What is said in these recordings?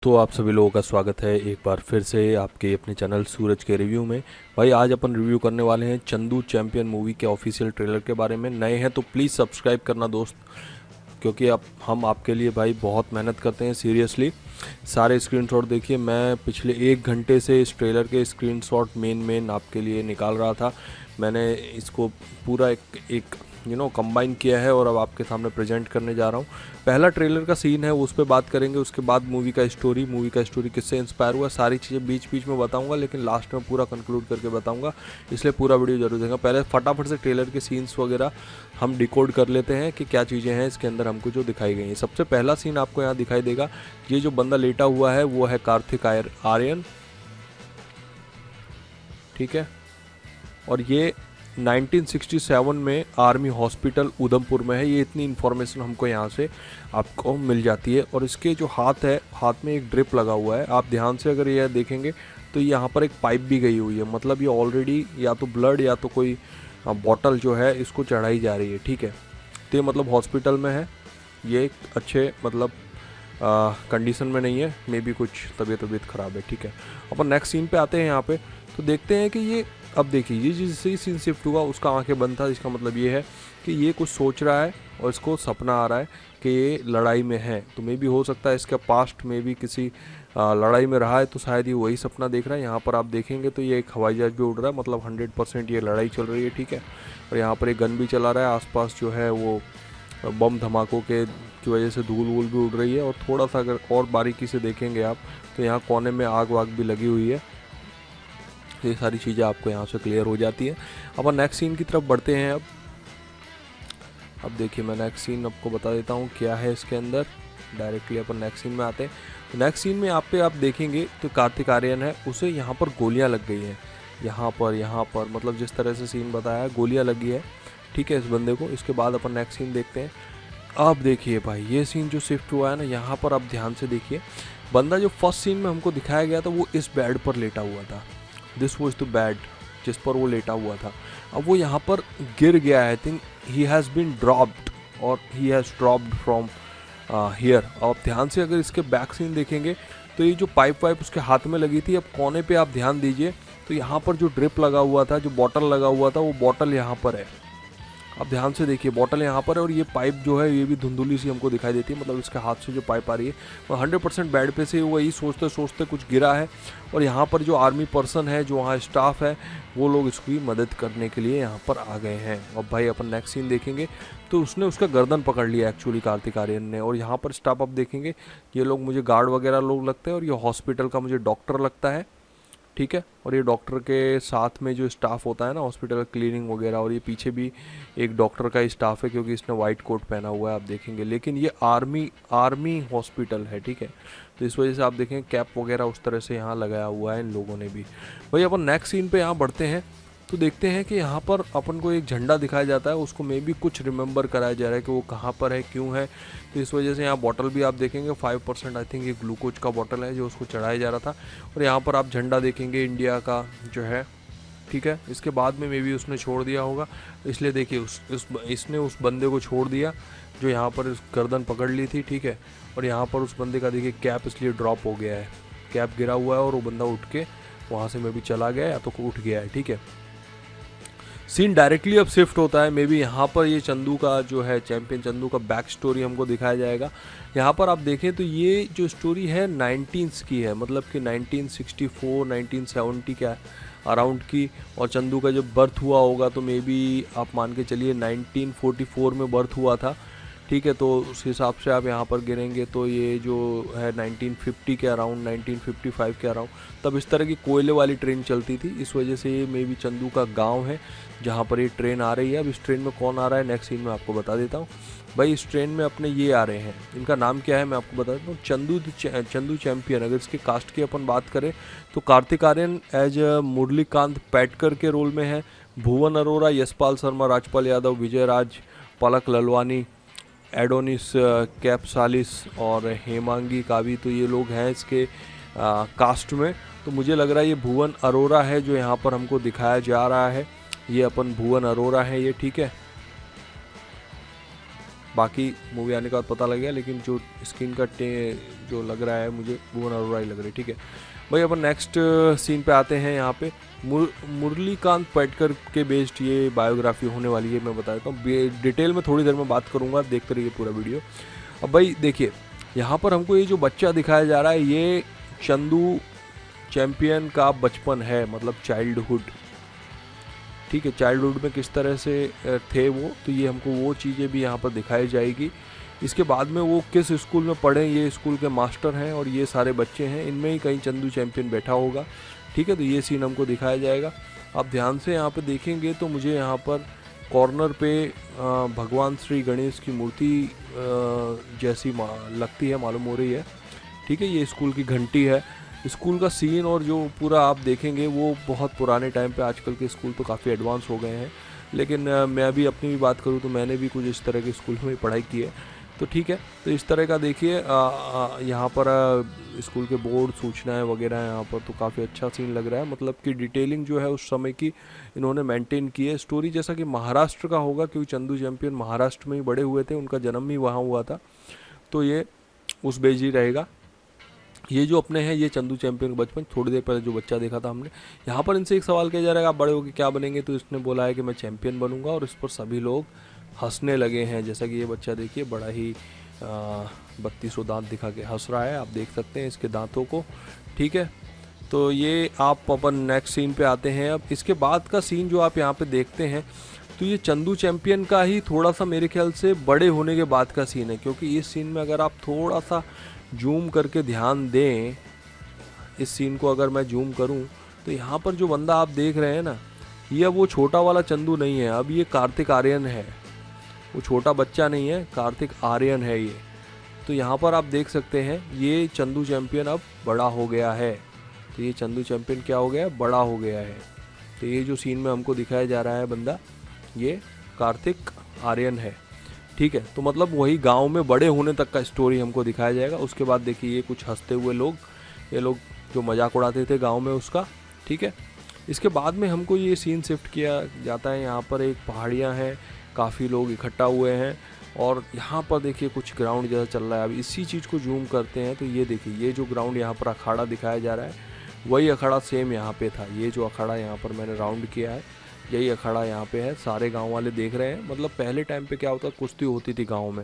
तो आप सभी लोगों का स्वागत है एक बार फिर से आपके अपने चैनल सूरज के रिव्यू में। भाई आज अपन रिव्यू करने वाले हैं चंदू चैंपियन मूवी के ऑफिशियल ट्रेलर के बारे में। नए हैं तो प्लीज़ सब्सक्राइब करना दोस्त, क्योंकि अब हम आपके लिए भाई बहुत मेहनत करते हैं सीरियसली। सारे स्क्रीनशॉट देखिए, मैं पिछले 1 घंटे से इस ट्रेलर के स्क्रीनशॉट मेन आपके लिए निकाल रहा था। मैंने इसको पूरा एक कंबाइन किया है और अब आपके सामने प्रेजेंट करने जा रहा हूँ। पहला ट्रेलर का सीन है, उस पर बात करेंगे। उसके बाद मूवी का स्टोरी किससे इंस्पायर हुआ, सारी चीज़ें बीच बीच में बताऊंगा, लेकिन लास्ट में पूरा कंक्लूड करके बताऊंगा, इसलिए पूरा वीडियो जरूर देखेंगे। पहले फटाफट से ट्रेलर के सीन्स वगैरह हम डिकोड कर लेते हैं कि क्या चीज़ें हैं इसके अंदर हमको जो दिखाई गई हैं। सबसे पहला सीन आपको यहाँ दिखाई देगा, ये जो बंदा लेटा हुआ है वो है कार्तिक आर्यन, ठीक है। और ये 1967 में आर्मी हॉस्पिटल उधमपुर में है। ये इतनी इन्फॉर्मेशन हमको यहाँ से आपको मिल जाती है। और इसके जो हाथ है, हाथ में एक ड्रिप लगा हुआ है। आप ध्यान से अगर यह देखेंगे तो यहाँ पर एक पाइप भी गई हुई है, मतलब ये ऑलरेडी या तो ब्लड या तो कोई बॉटल जो है इसको चढ़ाई जा रही है, ठीक है। तो ये मतलब हॉस्पिटल में है, ये एक अच्छे मतलब कंडीशन में नहीं है, मे बी कुछ तबीयत ख़राब है, ठीक है। अपन नेक्स्ट सीन पे आते हैं। यहाँ पे तो देखते हैं कि ये, अब देखिए ये जिससे सीन शिफ्ट हुआ उसका आंखें बंद था। इसका मतलब ये है कि ये कुछ सोच रहा है और इसको सपना आ रहा है कि ये लड़ाई में है। तो मे भी हो सकता है इसका पास्ट में भी किसी लड़ाई में रहा है, तो शायद ये वही सपना देख रहा है। यहाँ पर आप देखेंगे तो ये एक हवाई जहाज भी उड़ रहा है, मतलब 100% ये लड़ाई चल रही है, ठीक है। और यहाँ पर एक गन भी चला रहा है। आसपास जो है वो बम धमाकों के की वजह से धूल वूल भी उड़ रही है। और थोड़ा सा अगर और बारीकी से देखेंगे आप तो यहाँ कोने में आग वाग भी लगी हुई है। ये सारी चीज़ें आपको यहाँ से क्लियर हो जाती है। अब नेक्स्ट सीन की तरफ बढ़ते हैं। अब देखिए मैं नेक्स्ट सीन आपको बता देता हूँ क्या है इसके अंदर। डायरेक्टली अपन नेक्स्ट सीन में आते हैं। तो नेक्स्ट सीन में आप देखेंगे तो कार्तिक आर्यन है, उसे यहाँ पर गोलियाँ लग गई हैं। यहाँ पर मतलब जिस तरह से सीन बताया है गोलियाँ लगी है, ठीक है, इस बंदे को। इसके बाद अपन नेक्स्ट सीन देखते हैं। अब देखिए भाई ये सीन जो शिफ्ट हुआ है ना, यहाँ पर आप ध्यान से देखिए। बंदा जो फर्स्ट सीन में हमको दिखाया गया था वो इस बेड पर लेटा हुआ था, दिस वॉज द बेड जिस पर वो लेटा हुआ था। अब वो यहाँ पर गिर गया है। I think he has been dropped और he has dropped from here. अब ध्यान से अगर इसके बैक सीन देखेंगे तो ये जो पाइप वाइप उसके हाथ में लगी थी, अब कोने पे आप ध्यान दीजिए तो यहाँ पर जो ड्रिप लगा हुआ था, जो बॉटल लगा हुआ था, वो बॉटल यहाँ पर है। अब ध्यान से देखिए बॉटल यहाँ पर है और ये पाइप जो है ये भी धुंधुली सी हमको दिखाई देती है, मतलब इसके हाथ से जो पाइप आ रही है वो 100% बेड पे से वही सोचते सोचते कुछ गिरा है। और यहाँ पर जो आर्मी पर्सन है, जो वहाँ स्टाफ है, वो लोग इसकी मदद करने के लिए यहाँ पर आ गए हैं। अब भाई अपन नेक्स्ट सीन देखेंगे तो उसने उसका गर्दन पकड़ लिया एक्चुअली कार्तिक आर्यन ने। और यहाँ पर स्टाफ आप देखेंगे ये लोग मुझे गार्ड वगैरह लोग लगते हैं और ये हॉस्पिटल का मुझे डॉक्टर लगता है, ठीक है। और ये डॉक्टर के साथ में जो स्टाफ होता है ना हॉस्पिटल क्लीनिंग वगैरह, और ये पीछे भी एक डॉक्टर का स्टाफ है क्योंकि इसने वाइट कोट पहना हुआ है, आप देखेंगे। लेकिन ये आर्मी हॉस्पिटल है, ठीक है, तो इस वजह से आप देखें कैप वगैरह उस तरह से यहाँ लगाया हुआ है इन लोगों ने भी। भाई अपन नेक्स्ट सीन पे यहाँ बढ़ते हैं तो देखते हैं कि यहाँ पर अपन को एक झंडा दिखाया जाता है, उसको मे भी कुछ रिमेंबर कराया जा रहा है कि वो कहाँ पर है, क्यों है। तो इस वजह से यहाँ बॉटल भी आप देखेंगे 5% आई थिंक ये ग्लूकोज का बॉटल है जो उसको चढ़ाया जा रहा था। और यहाँ पर आप झंडा देखेंगे इंडिया का जो है, ठीक है। इसके बाद में मे भी उसने छोड़ दिया होगा, इसलिए देखिए इसने उस बंदे को छोड़ दिया जो यहाँ पर गर्दन पकड़ ली थी, ठीक है। और यहाँ पर उस बंदे का देखिए कैप इसलिए ड्रॉप हो गया है, कैप गिरा हुआ है और वो बंदा उठ के वहाँ से मे भी चला गया या तो उठ गया है, ठीक है। सीन डायरेक्टली अब शिफ्ट होता है। मे बी यहाँ पर ये चंदू का जो है चैंपियन चंदू का बैक स्टोरी हमको दिखाया जाएगा। यहाँ पर आप देखें तो ये जो स्टोरी है 19s की है, मतलब कि 1964 1970 के अराउंड की। और चंदू का जब बर्थ हुआ होगा तो मे बी आप मान के चलिए 1944 में बर्थ हुआ था, ठीक है। तो उस हिसाब से आप यहाँ पर गिरेंगे तो ये जो है 1950 के अराउंड 1955 के अराउंड, तब इस तरह की कोयले वाली ट्रेन चलती थी। इस वजह से ये मे बी चंदू का गांव है जहाँ पर ये ट्रेन आ रही है। अब इस ट्रेन में कौन आ रहा है नेक्स्ट सीन में आपको बता देता हूँ। भाई इस ट्रेन में अपने ये आ रहे हैं, इनका नाम क्या है मैं आपको बता देता हूँ। चंदू चैंपियन। अगर इसके कास्ट की अपन बात करें तो कार्तिक आर्यन एज मुरलीकांत पैटकर के रोल में है। भुवन अरोरा, यशपाल शर्मा, राजपाल यादव, विजय राज, पलक ललवानी, एडोनिस कैपसालिस और हेमांगी कावी, तो ये लोग हैं इसके कास्ट में। तो मुझे लग रहा है ये भुवन अरोरा है जो यहाँ पर हमको दिखाया जा रहा है। ये अपन भुवन अरोरा है ये, ठीक है। बाकी मूवी आने के बाद पता लगेगा, लेकिन जो स्क्रीन का जो लग रहा है मुझे भुवन अरोड़ा ही लग रही है। ठीक है भाई, अपन नेक्स्ट सीन पे आते हैं। यहाँ पे मुरलीकांत पैटकर के बेस्ड ये बायोग्राफी होने वाली है। मैं बता देता हूँ डिटेल में थोड़ी देर में बात करूँगा, देखते रहिए पूरा वीडियो। अब भाई देखिए, यहाँ पर हमको ये जो बच्चा दिखाया जा रहा है ये चंदू चैम्पियन का बचपन है, मतलब चाइल्डहुड। ठीक है, चाइल्डहुड में किस तरह से थे वो, तो ये हमको वो चीज़ें भी यहाँ पर दिखाई जाएगी। इसके बाद में वो किस स्कूल में पढ़े, ये स्कूल के मास्टर हैं और ये सारे बच्चे हैं, इनमें ही कहीं चंदू चैम्पियन बैठा होगा। ठीक है, तो ये सीन हमको दिखाया जाएगा। आप ध्यान से यहाँ पे देखेंगे तो मुझे यहाँ पर कॉर्नर पे भगवान श्री गणेश की मूर्ति जैसी लगती है, मालूम हो रही है। ठीक है, ये स्कूल की घंटी है। स्कूल का सीन और जो पूरा आप देखेंगे वो बहुत पुराने टाइम पे, आजकल के स्कूल तो काफ़ी एडवांस हो गए हैं, लेकिन मैं अभी अपनी भी बात करूँ तो मैंने भी कुछ इस तरह के स्कूल में पढ़ाई की है। तो ठीक है, तो इस तरह का देखिए यहाँ पर स्कूल के बोर्ड, सूचनाएं वगैरह यहाँ पर, तो काफ़ी अच्छा सीन लग रहा है। मतलब कि डिटेलिंग जो है उस समय की इन्होंने मेंटेन की है। स्टोरी जैसा कि महाराष्ट्र का होगा, क्योंकि चंदू चैम्पियन महाराष्ट्र में ही बड़े हुए थे, उनका जन्म भी वहाँ हुआ था, तो ये उस बेस ही रहेगा। ये जो अपने हैं ये चंदू चैम्पियन बचपन, थोड़ी देर पहले जो बच्चा देखा था हमने, यहाँ पर इनसे एक सवाल किया जा रहा है आप बड़े होकर क्या बनेंगे, तो इसने बोला है कि मैं चैम्पियन बनूंगा, और इस पर सभी लोग हंसने लगे हैं। जैसा कि ये बच्चा देखिए बड़ा ही 3200 दांत दिखा के हंस रहा है, आप देख सकते हैं इसके दांतों को। ठीक है, तो ये आप अपन नेक्स्ट सीन पे आते हैं। अब इसके बाद का सीन जो आप यहाँ पे देखते हैं, तो ये चंदू चैम्पियन का ही थोड़ा सा मेरे ख्याल से बड़े होने के बाद का सीन है, क्योंकि इस सीन में अगर आप थोड़ा सा जूम करके ध्यान दें, इस सीन को अगर मैं जूम करूं, तो यहाँ पर जो बंदा आप देख रहे हैं ना, ये वो छोटा वाला चंदू नहीं है, अब ये कार्तिक आर्यन है। वो छोटा बच्चा नहीं है, कार्तिक आर्यन है ये। तो यहाँ पर आप देख सकते हैं ये चंदू चैम्पियन अब बड़ा हो गया है। तो ये चंदू चैम्पियन क्या हो गया है, बड़ा हो गया है। तो ये जो सीन में हमको दिखाया जा रहा है बंदा, ये कार्तिक आर्यन है। ठीक है, तो मतलब वही गांव में बड़े होने तक का स्टोरी हमको दिखाया जाएगा। उसके बाद देखिए ये कुछ हंसते हुए लोग, ये लोग जो मजाक उड़ाते थे गांव में उसका। ठीक है, इसके बाद में हमको ये सीन शिफ्ट किया जाता है। यहाँ पर एक पहाड़ियाँ हैं, काफ़ी लोग इकट्ठा हुए हैं, और यहाँ पर देखिए कुछ ग्राउंड जैसा चल रहा है। अब इसी चीज़ को जूम करते हैं तो ये देखिए, ये जो ग्राउंड यहाँ पर अखाड़ा दिखाया जा रहा है, वही अखाड़ा सेम यहाँ पे था। ये जो अखाड़ा यहाँ पर मैंने राउंड किया है, यही अखाड़ा यहाँ पे है। सारे गांव वाले देख रहे हैं। मतलब पहले टाइम पे क्या होता, कुश्ती होती थी गांव में,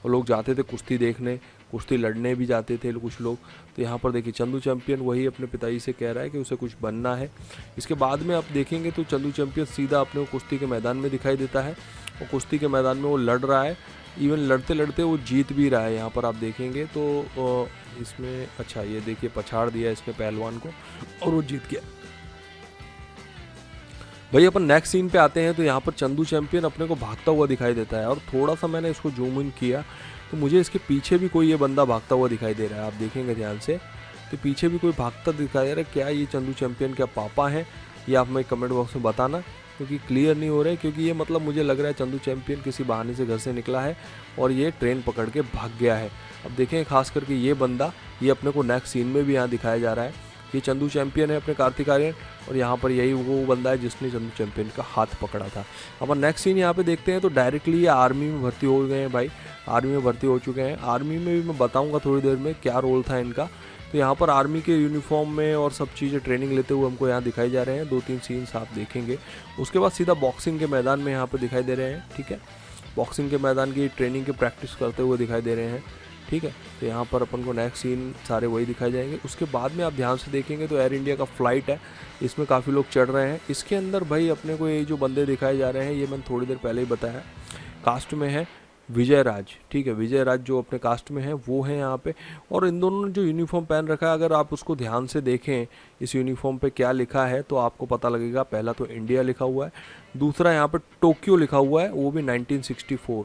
और लोग जाते थे कुश्ती देखने, कुश्ती लड़ने भी जाते थे कुछ लोग। तो यहाँ पर देखिए चंदू चैम्पियन वही अपने पिताजी से कह रहा है कि उसे कुछ बनना है। इसके बाद में आप देखेंगे तो चंदू चैम्पियन सीधा अपने को कुश्ती के मैदान में दिखाई देता है, और कुश्ती के मैदान में वो लड़ रहा है। इवन लड़ते लड़ते वो जीत भी रहा है। यहाँ पर आप देखेंगे तो इसमें, अच्छा ये देखिए पछाड़ दिया इसने पहलवान को और वो जीत गया। भाई अपन नेक्स्ट सीन पे आते हैं, तो यहाँ पर चंदू चैम्पियन अपने को भागता हुआ दिखाई देता है, और थोड़ा सा मैंने इसको जूम इन किया तो मुझे इसके पीछे भी कोई ये बंदा भागता हुआ दिखाई दे रहा है। आप देखेंगे ध्यान से तो पीछे भी कोई भागता दिखाई दे रहा है। क्या ये चंदू चैम्पियन क्या पापा हैं, ये आप मैं कमेंट बॉक्स में बताना, क्योंकि क्लियर नहीं हो रहा है। क्योंकि ये मतलब मुझे लग रहा है चंदू चैम्पियन किसी बहाने से घर से निकला है और ये ट्रेन पकड़ के भाग गया है। अब देखें खास करके ये बंदा, ये अपने को नेक्स्ट सीन में भी यहाँ दिखाया जा रहा है। ये चंदू चैम्पियन है अपने कार्तिक आर्यन, और यहाँ पर यही वो बंदा है जिसने चंदू चैम्पियन का हाथ पकड़ा था। अब नेक्स्ट सीन यहाँ पे देखते हैं, तो डायरेक्टली ये आर्मी में भर्ती हो गए हैं भाई, आर्मी में भर्ती हो चुके हैं। आर्मी में भी मैं बताऊँगा थोड़ी देर में क्या रोल था इनका। तो यहाँ पर आर्मी के यूनिफॉर्म में और सब चीज़ें ट्रेनिंग लेते हुए हमको यहाँ दिखाई जा रहे हैं। 2-3 सीन्स आप देखेंगे। उसके बाद सीधा बॉक्सिंग के मैदान में यहाँ पर दिखाई दे रहे हैं। ठीक है, बॉक्सिंग के मैदान की ट्रेनिंग की प्रैक्टिस करते हुए दिखाई दे रहे हैं। ठीक है, तो यहाँ पर अपन को नेक्स्ट सीन सारे वही दिखाई जाएंगे। उसके बाद में आप ध्यान से देखेंगे तो एयर इंडिया का फ़्लाइट है, इसमें काफ़ी लोग चढ़ रहे हैं। इसके अंदर भाई अपने को ये जो बंदे दिखाए जा रहे हैं, ये मैंने थोड़ी देर पहले ही बताया, कास्ट में है विजय राज। ठीक है, विजय राज जो अपने कास्ट में है वो है यहाँ पे। और इन दोनों ने जो यूनिफॉर्म पहन रखा है, अगर आप उसको ध्यान से देखें इस यूनिफॉर्म पे क्या लिखा है तो आपको पता लगेगा। पहला तो इंडिया लिखा हुआ है, दूसरा यहाँ पे टोक्यो लिखा हुआ है, वो भी 1964,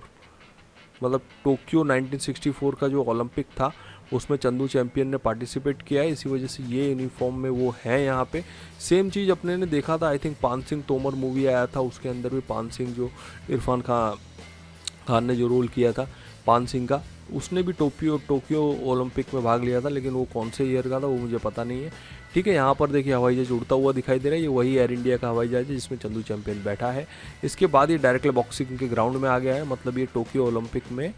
मतलब टोक्यो 1964 का जो ओलंपिक था उसमें चंदू चैम्पियन ने पार्टिसिपेट किया है, इसी वजह से ये यूनिफॉर्म में वो है यहाँ पे। सेम चीज़ अपने ने देखा था, आई थिंक पान सिंह तोमर मूवी आया था, उसके अंदर भी पान सिंह जो इरफान खान ने जो रोल किया था पान सिंह का, उसने भी टोक्यो ओलंपिक में भाग लिया था, लेकिन वो कौन से ईयर का था वो मुझे पता नहीं है। ठीक है, यहाँ पर देखिए हवाई जहाज उड़ता हुआ दिखाई दे रहा है, ये वही एयर इंडिया का हवाई जहाज है जिसमें चंदू चैंपियन बैठा है। इसके बाद ये डायरेक्टली बॉक्सिंग के ग्राउंड में आ गया है, मतलब ये टोक्यो ओलंपिक में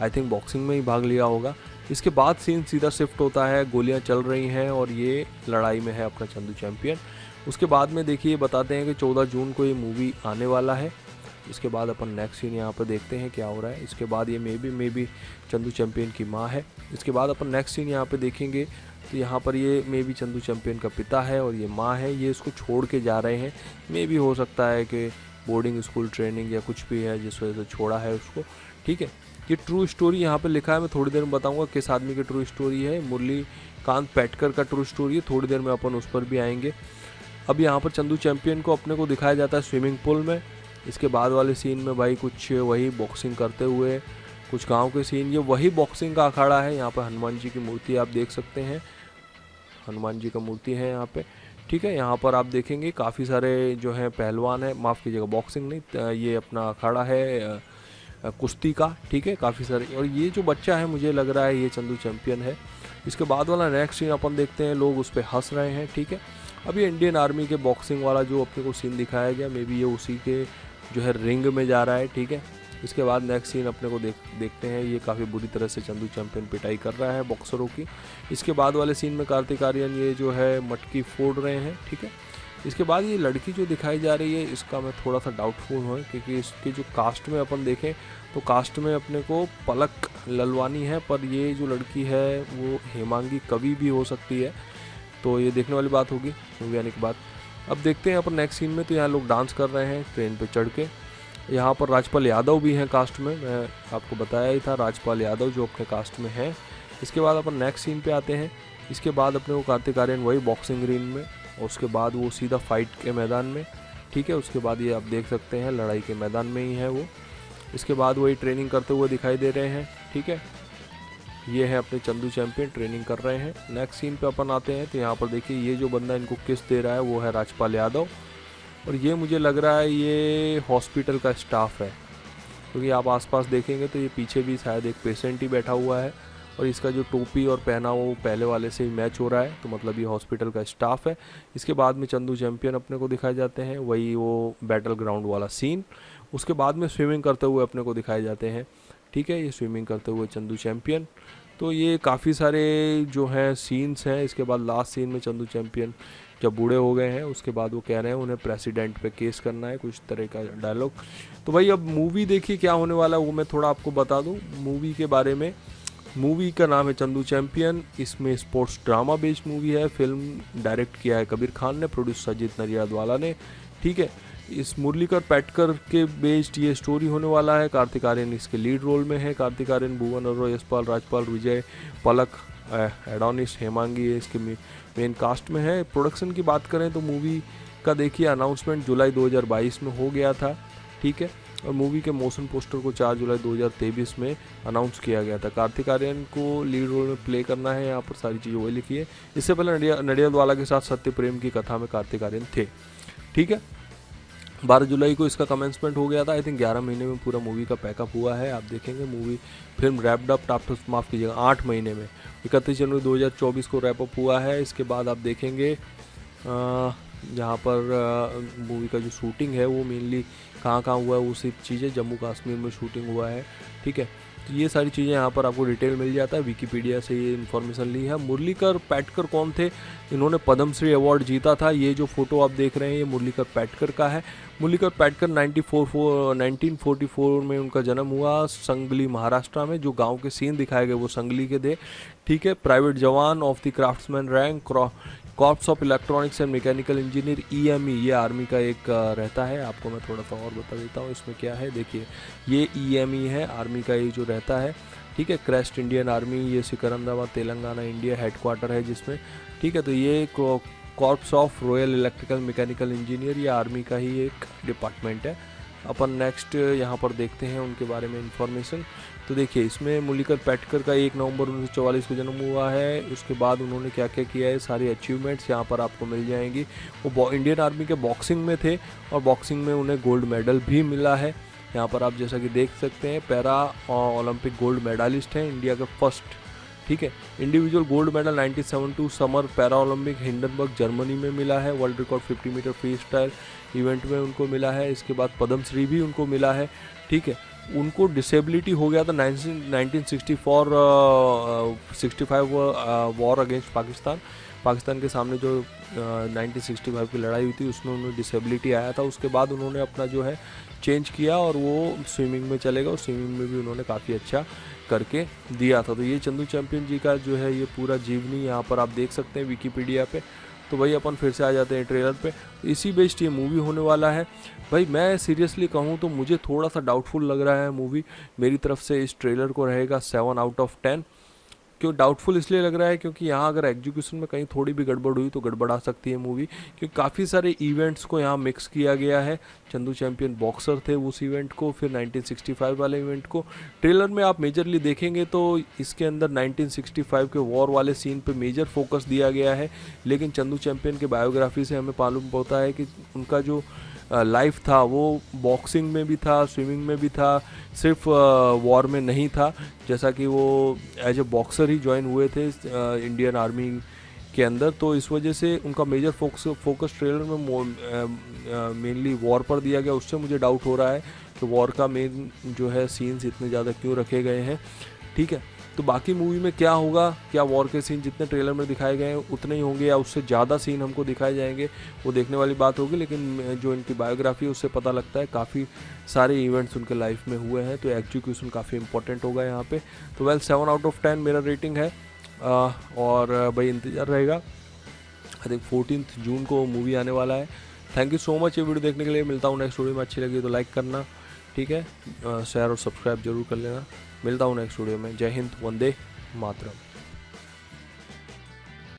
आई थिंक बॉक्सिंग में ही भाग लिया होगा। इसके बाद सीन सीधा शिफ्ट होता है, गोलियां चल रही हैं और ये लड़ाई में है अपना चंदू चैंपियन। उसके बाद में देखिए बताते हैं कि 14 जून को ये मूवी आने वाला है। इसके बाद अपन नेक्स्ट सीन यहाँ पर देखते हैं क्या हो रहा है। इसके बाद ये मे बी चंदू चैंपियन की माँ है। इसके बाद अपन नेक्स्ट सीन यहाँ पे देखेंगे तो यहाँ पर ये मे बी चंदू चैंपियन का पिता है और ये माँ है, ये इसको छोड़ के जा रहे हैं। मे बी हो सकता है कि बोर्डिंग स्कूल ट्रेनिंग या कुछ भी है जिस वजह से छोड़ा है उसको। ठीक है, ये ट्रू स्टोरी यहाँ पे लिखा है, मैं थोड़ी देर में बताऊंगा किस आदमी की ट्रू स्टोरी है। मुरलीकांत पैटकर का ट्रू स्टोरी है, थोड़ी देर में अपन उस पर भी आएंगे। अब यहाँ पर चंदू चैंपियन को अपने को दिखाया जाता है स्विमिंग पूल में। इसके बाद वाले सीन में भाई कुछ वही बॉक्सिंग करते हुए कुछ गांव के सीन, ये वही बॉक्सिंग का अखाड़ा है। यहाँ पर हनुमान जी की मूर्ति आप देख सकते हैं, हनुमान जी का मूर्ति है यहाँ पे। ठीक है, यहाँ पर आप देखेंगे काफ़ी सारे जो हैं पहलवान है, माफ़ कीजिएगा बॉक्सिंग नहीं, ये अपना अखाड़ा है कुश्ती का। ठीक है, काफ़ी सारे, और ये जो बच्चा है मुझे लग रहा है ये चंदू चैंपियन है। इसके बाद वाला नेक्स्ट सीन अपन देखते हैं, लोग उस पर हंस रहे हैं। ठीक है, अब ये इंडियन आर्मी के बॉक्सिंग वाला जो अपने को सीन दिखाया गया, मे बी ये उसी के जो है रिंग में जा रहा है। ठीक है, इसके बाद नेक्स्ट सीन अपने को देखते हैं, ये काफ़ी बुरी तरह से चंदू चैंपियन पिटाई कर रहा है बॉक्सरों की। इसके बाद वाले सीन में कार्तिक आर्यन ये जो है मटकी फोड़ रहे हैं। ठीक है, इसके बाद ये लड़की जो दिखाई जा रही है इसका मैं थोड़ा सा डाउटफुल हूँ, क्योंकि इसके जो कास्ट में अपन देखें तो कास्ट में अपने को पलक ललवानी है, पर ये जो लड़की है वो हेमांगी कवि भी हो सकती है, तो ये देखने वाली बात होगी मूवी आने के बाद। अब देखते हैं अपन नेक्स्ट सीन में, तो यहाँ लोग डांस कर रहे हैं ट्रेन पे चढ़ के। यहाँ पर राजपाल यादव भी हैं कास्ट में, मैं आपको बताया ही था राजपाल यादव जो अपने कास्ट में है। इसके बाद अपन नेक्स्ट सीन पे आते हैं। इसके बाद अपने को कार्तिक आर्यन वही बॉक्सिंग रिंग में, और उसके बाद वो सीधा फाइट के मैदान में। ठीक है, उसके बाद ये आप देख सकते हैं लड़ाई के मैदान में ही है वो। इसके बाद वही ट्रेनिंग करते हुए दिखाई दे रहे हैं। ठीक है, ये है अपने चंदू चैंपियन ट्रेनिंग कर रहे हैं। नेक्स्ट सीन पे अपन आते हैं, तो यहाँ पर देखिए ये जो बंदा इनको किस दे रहा है वो है राजपाल यादव, और ये मुझे लग रहा है ये हॉस्पिटल का स्टाफ है, क्योंकि आप आसपास देखेंगे तो ये पीछे भी शायद एक पेशेंट ही बैठा हुआ है, और इसका जो टोपी और पहना वो पहले वाले से ही मैच हो रहा है, तो मतलब ये हॉस्पिटल का स्टाफ है। इसके बाद में चंदू चैंपियन अपने को दिखाए जाते हैं, वही वो बैटल ग्राउंड वाला सीन। उसके बाद में स्विमिंग करते हुए अपने को दिखाए जाते हैं। ठीक है, ये स्विमिंग करते हुए चंदू चैंपियन। तो ये काफ़ी सारे जो हैं सीन्स हैं। इसके बाद लास्ट सीन में चंदू चैंपियन जब बूढ़े हो गए हैं उसके बाद वो कह रहे हैं उन्हें प्रेसिडेंट पे केस करना है, कुछ तरह का डायलॉग। तो भाई अब मूवी देखिए क्या होने वाला है वो मैं थोड़ा आपको बता दूं मूवी के बारे में। मूवी का नाम है चंदू चैंपियन, इसमें स्पोर्ट्स ड्रामा बेस्ड मूवी है। फिल्म डायरेक्ट किया है कबीर खान ने, प्रोड्यूस अजीत नडियादवाला ने। ठीक है, इस मुरलीकर पैटकर के बेस्ड ये स्टोरी होने वाला है। कार्तिक आर्यन इसके लीड रोल में है। कार्तिक आर्यन, भुवन अरोरा, यशपाल, राजपाल, विजय, पलक, एडोनिस, हेमांगी ये इसके मेन कास्ट में है। प्रोडक्शन की बात करें तो मूवी का देखिए अनाउंसमेंट जुलाई 2022 में हो गया था। ठीक है, और मूवी के मोशन पोस्टर को 4 जुलाई 2023 में अनाउंस किया गया था। कार्तिक आर्यन को लीड रोल में प्ले करना है, यहाँ पर सारी चीज़ें वही लिखी है। इससे पहले नडियादवाला के साथ सत्य प्रेम की कथा में कार्तिक आर्यन थे। ठीक है, 12 जुलाई को इसका कमेंसमेंट हो गया था। आई थिंक 11 महीने में पूरा मूवी का पैकअप हुआ है। आप देखेंगे movie film wrapped up after, माफ़ कीजिएगा 8 महीने में 31 जनवरी 2024 को रैप अप हुआ है। इसके बाद आप देखेंगे यहाँ पर मूवी का जो शूटिंग है वो मेनली कहाँ हुआ है, वो सिर्फ चीज़ें जम्मू कश्मीर में शूटिंग हुआ है। ठीक है, तो ये सारी चीज़ें यहाँ पर आपको डिटेल मिल जाता है, विकीपीडिया से ये इन्फॉर्मेशन ली है। मुरलीकर पैटकर कौन थे? इन्होंने पद्मश्री अवार्ड जीता था। ये जो फोटो आप देख रहे हैं ये मुरलीकर पैटकर का है। मुरलीकर पैटकर 1944 में उनका जन्म हुआ संगली महाराष्ट्र में। जो गांव के सीन दिखाए गए वो संगली के थे। ठीक है, प्राइवेट जवान of the craftsman rank, corps of electronics and mechanical engineer, EME ये आर्मी का एक रहता है। आपको मैं थोड़ा सा और बता देता हूँ इसमें क्या है। देखिए ये EME है आर्मी का ये जो रहता है। ठीक है, क्रेस्ट इंडियन आर्मी, ये सिकंदराबाद तेलंगाना इंडिया हेडक्वार्टर है जिसमें। ठीक है, तो ये corps of royal electrical mechanical engineer ये आर्मी का ही एक डिपार्टमेंट है। अपन नेक्स्ट यहाँ पर देखते हैं उनके बारे में इंफॉर्मेशन। तो देखिए इसमें मुरलीकर पैटकर का 1 नवंबर 1944 को जन्म हुआ है। उसके बाद उन्होंने क्या क्या किया है, सारी अचीवमेंट्स यहाँ पर आपको मिल जाएंगी। वो इंडियन आर्मी के बॉक्सिंग में थे और बॉक्सिंग में उन्हें गोल्ड मेडल भी मिला है। यहाँ पर आप जैसा कि देख सकते हैं पैरा ओलंपिक गोल्ड मेडलिस्ट हैं, इंडिया का फर्स्ट, ठीक है। Individual gold medal 1972 summer para Olympic Hindenburg Germany में मिला है। World record 50 metre free style event में उनको मिला है। इसके बाद पद्मश्री भी उनको मिला है, ठीक है। उनको डिसेबिलिटी हो गया था 1965 वॉर अगेंस्ट पाकिस्तान के सामने जो 1965 की लड़ाई हुई थी उसमें उन्हें डिसेबिलिटी आया था। उसके बाद उन्होंने अपना जो है चेंज किया और वो स्विमिंग में चले गए और स्विमिंग में भी उन्होंने काफ़ी अच्छा करके दिया था। तो ये चंदू चैंपियन जी का जो है ये पूरा जीवनी यहाँ पर आप देख सकते हैं विकीपीडिया पे। तो भाई अपन फिर से आ जाते हैं ट्रेलर पे। इसी बेस्ड ये मूवी होने वाला है। भाई मैं सीरियसली कहूँ तो मुझे थोड़ा सा डाउटफुल लग रहा है मूवी। मेरी तरफ से इस ट्रेलर को रहेगा 7 आउट ऑफ 10। क्यों डाउटफुल इसलिए लग रहा है क्योंकि यहाँ अगर एग्जीक्यूशन में कहीं थोड़ी भी गड़बड़ हुई तो गड़बड़ा सकती है मूवी, क्योंकि काफ़ी सारे इवेंट्स को यहाँ मिक्स किया गया है। चंदू चैंपियन बॉक्सर थे उस इवेंट को, फिर 1965 वाले इवेंट को। ट्रेलर में आप मेजरली देखेंगे तो इसके अंदर 1965 के वॉर वाले सीन पे मेजर फोकस दिया गया है, लेकिन चंदू चैंपियन के बायोग्राफी से हमें मालूम होता है कि उनका जो लाइफ था वो बॉक्सिंग में भी था, स्विमिंग में भी था, सिर्फ वॉर में नहीं था। जैसा कि वो एज ए बॉक्सर ही ज्वाइन हुए थे इंडियन आर्मी के अंदर, तो इस वजह से उनका मेजर फोकस ट्रेलर में मेनली वॉर पर दिया गया। उससे मुझे डाउट हो रहा है कि वॉर का मेन जो है सीन्स इतने ज़्यादा क्यों रखे गए हैं, ठीक है। तो बाकी मूवी में क्या होगा, क्या वॉर के सीन जितने ट्रेलर में दिखाए गए हैं उतने ही होंगे या उससे ज़्यादा सीन हमको दिखाए जाएंगे, वो देखने वाली बात होगी। लेकिन जो इनकी बायोग्राफी है उससे पता लगता है काफ़ी सारे इवेंट्स उनके लाइफ में हुए हैं, तो एग्जीक्यूशन काफ़ी इंपॉर्टेंट होगा यहाँ पे। तो वेल 7 आउट ऑफ 10 मेरा रेटिंग है। और भाई इंतज़ार रहेगा, आई थिंक 14 जून को मूवी आने वाला है। थैंक यू सो मच ये वीडियो देखने के लिए। मिलता हूँ नेक्स्ट वीडियो में। अच्छी लगी तो लाइक करना, ठीक है, शेयर और सब्सक्राइब जरूर कर लेना। मिलता हूँ नेक्स्ट वीडियो में। जय हिंद, वंदे मातरम।